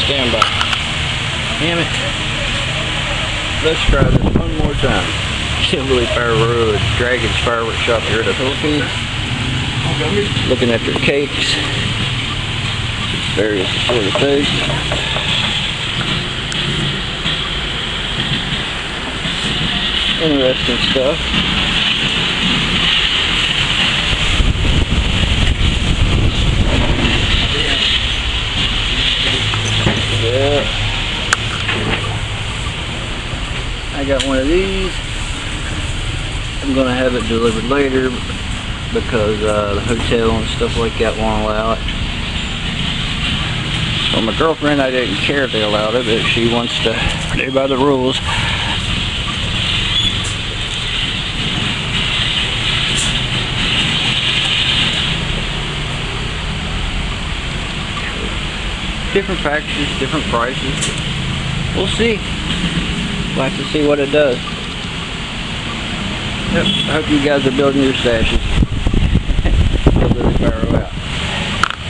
standby. Damn it. Let's try this one more time. Kimberly Firework, Dragon's Firework Shop here in the Philippines. Looking at their cakes. Various sort of things. Interesting stuff. Yeah. I got one of these. I'm gonna have it delivered later because the hotel and stuff like that won't allow it. Well, my girlfriend, I didn't care if they allowed it, but she wants to play by the rules. Different packages, different prices. We'll see. We'll have to see what it does. Yep, I hope you guys are building your stashes. Really far out.